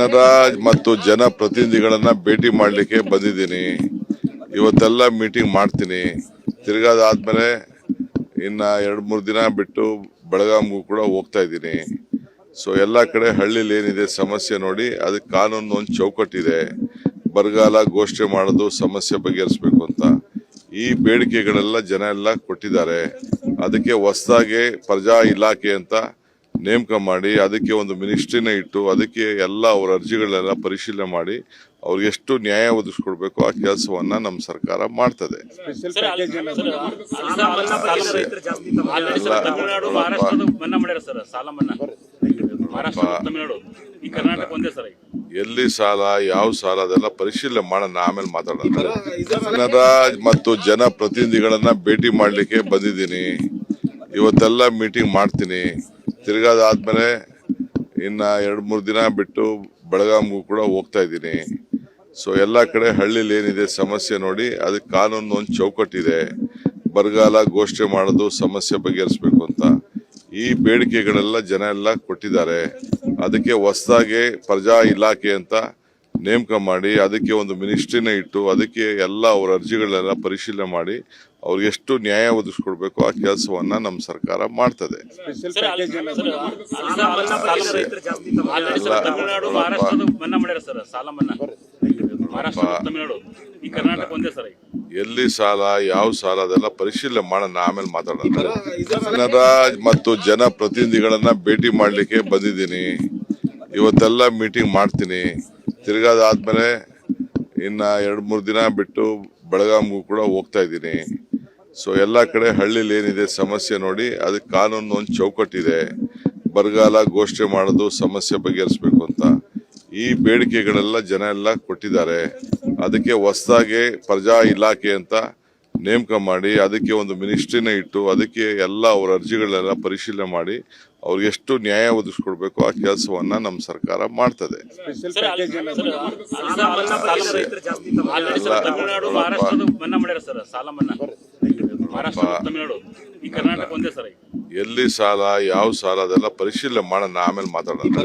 ಜನರ ಮತ್ತು ಜನಪ್ರತಿನಿಧಿಗಳನ್ನ ಭೇಟಿ ಮಾಡಲಿಕ್ಕೆ ಬಂದಿದ್ದೀನಿ. ಇವತ್ತೆಲ್ಲ ಮೀಟಿಂಗ್ ಮಾಡ್ತೀನಿ. ತಿರ್ಗಾದಾದ್ಮೇಲೆ ಇನ್ನ 2-3 ದಿನ ಬಿಟ್ಟು ಬೆಳಗಾಂಗೂ ಕೂಡ ಹೋಗ್ತಾ ಇದ್ದೀನಿ. ಸೊ ಎಲ್ಲ ಕಡೆ ಹಳ್ಳಿಲಿ ಏನಿದೆ ಸಮಸ್ಯೆ ನೋಡಿ, ಅದಕ್ಕೆ ಕಾನೂನು ಒಂದು ಚೌಕಟ್ಟಿದೆ. ಬರಗಾಲ ಘೋಷಣೆ ಮಾಡೋದು ಸಮಸ್ಯೆ ಬಗೆಹರಿಸಬೇಕು ಅಂತ ಈ ಬೇಡಿಕೆಗಳೆಲ್ಲ ಜನ ಎಲ್ಲ ಕೊಟ್ಟಿದ್ದಾರೆ. ಅದಕ್ಕೆ ಹೊಸದಾಗಿ ಪ್ರಜಾ ಇಲಾಖೆ ಅಂತ ನೇಮಕ ಮಾಡಿ ಅದಕ್ಕೆ ಒಂದು ಮಿನಿಸ್ಟ್ರಿನ ಇಟ್ಟು ಅದಕ್ಕೆ ಎಲ್ಲ ಅವರ ಅರ್ಜಿಗಳನ್ನೆಲ್ಲ ಪರಿಶೀಲನೆ ಮಾಡಿ ಅವ್ರಿಗೆ ಎಷ್ಟು ನ್ಯಾಯ ಒದಗಿಸ್ಕೊಡ್ಬೇಕು ಆ ಕೆಲಸವನ್ನ ನಮ್ಮ ಸರ್ಕಾರ ಮಾಡ್ತದೆ. ಎಲ್ಲಿ ಸಾಲ, ಯಾವ ಸಾಲ, ಅದೆಲ್ಲ ಪರಿಶೀಲನೆ ಮಾಡೋಣ, ಆಮೇಲೆ ಮಾತಾಡೋಣ. ಜನರ ಮತ್ತು ಜನಪ್ರತಿನಿಧಿಗಳನ್ನ ಭೇಟಿ ಮಾಡಲಿಕ್ಕೆ ಬಂದಿದ್ದೀನಿ. ಇವತ್ತೆಲ್ಲ ಮೀಟಿಂಗ್ ಮಾಡ್ತೀನಿ. ತಿರ್ಗಾದಾದ್ಮೇಲೆ ಇನ್ನ 2-3 ದಿನ ಬಿಟ್ಟು ಬೆಳಗಾಂಗೂ ಕೂಡ ಹೋಗ್ತಾ ಇದ್ದೀನಿ. ಸೊ ಎಲ್ಲ ಕಡೆ ಹಳ್ಳಿಲಿ ಏನಿದೆ ಸಮಸ್ಯೆ ನೋಡಿ, ಅದಕ್ಕೆ ಕಾನೂನು ಒಂದು ಚೌಕಟ್ಟಿದೆ. ಬರಗಾಲ ಘೋಷಣೆ ಮಾಡೋದು ಸಮಸ್ಯೆ ಬಗೆಹರಿಸಬೇಕು ಅಂತ ಈ ಬೇಡಿಕೆಗಳೆಲ್ಲ ಜನ ಎಲ್ಲ ಕೊಟ್ಟಿದ್ದಾರೆ. ಅದಕ್ಕೆ ಹೊಸದಾಗಿ ಪ್ರಜಾ ಇಲಾಖೆ ಅಂತ ನೇಮಕ ಮಾಡಿ ಅದಕ್ಕೆ ಒಂದು ಮಿನಿಸ್ಟ್ರಿನ ಇಟ್ಟು ಅದಕ್ಕೆ ಎಲ್ಲ ಅವರ ಅರ್ಜಿಗಳನ್ನೆಲ್ಲ ಪರಿಶೀಲನೆ ಮಾಡಿ ಅವ್ರಿಗೆ ಎಷ್ಟು ನ್ಯಾಯ ಒದಗಿಸ್ಕೊಡ್ಬೇಕು ಆ ಕೆಲಸವನ್ನ ನಮ್ಮ ಸರ್ಕಾರ ಮಾಡ್ತದೆ. ಎಲ್ಲಿ ಸಾಲ, ಯಾವ ಸಾಲ, ಅದೆಲ್ಲ ಪರಿಶೀಲನೆ ಮಾಡೋಣ, ಆಮೇಲೆ ಮಾತಾಡೋಣ. ಜನರ ಮತ್ತು ಜನಪ್ರತಿನಿಧಿಗಳನ್ನ ಭೇಟಿ ಮಾಡಲಿಕ್ಕೆ ಬಂದಿದ್ದೀನಿ. ಇವತ್ತೆಲ್ಲ ಮೀಟಿಂಗ್ ಮಾಡ್ತೀನಿ. ತಿರ್ಗಾದಾದ್ಮೇಲೆ ಇನ್ನ 2-3 ದಿನ ಬಿಟ್ಟು ಬೆಳಗಾಂಗೂ ಕೂಡ ಹೋಗ್ತಾ ಇದ್ದೀನಿ. ಸೊ ಎಲ್ಲ ಕಡೆ ಹಳ್ಳಿಲಿ ಏನಿದೆ ಸಮಸ್ಯೆ ನೋಡಿ, ಅದಕ್ಕೆ ಕಾನೂನು ಒಂದು ಚೌಕಟ್ಟಿದೆ. ಬರಗಾಲ ಘೋಷಣೆ ಮಾಡೋದು ಸಮಸ್ಯೆ ಬಗೆಹರಿಸಬೇಕು ಅಂತ ಈ ಬೇಡಿಕೆಗಳೆಲ್ಲ ಜನ ಎಲ್ಲ ಕೊಟ್ಟಿದ್ದಾರೆ. ಅದಕ್ಕೆ ಹೊಸದಾಗಿ ಪ್ರಜಾ ಇಲಾಖೆ ಅಂತ ನೇಮಕ ಮಾಡಿ ಅದಕ್ಕೆ ಒಂದು ಮಿನಿಸ್ಟ್ರಿನ ಇಟ್ಟು ಅದಕ್ಕೆ ಎಲ್ಲ ಅವರ ಅರ್ಜಿಗಳನ್ನೆಲ್ಲ ಪರಿಶೀಲನೆ ಮಾಡಿ ಅವ್ರಿಗೆ ಎಷ್ಟು ನ್ಯಾಯ ಒದಗಿಸ್ಕೊಡ್ಬೇಕು ಆ ಕೆಲಸವನ್ನ ನಮ್ಮ ಸರ್ಕಾರ ಮಾಡ್ತದೆ. ಎಲ್ಲಿ ಸಾಲ, ಯಾವ ಸಾಲ, ಅದೆಲ್ಲ ಪರಿಶೀಲನೆ ಮಾಡೋಣ, ಆಮೇಲೆ ಮಾತಾಡೋಣ.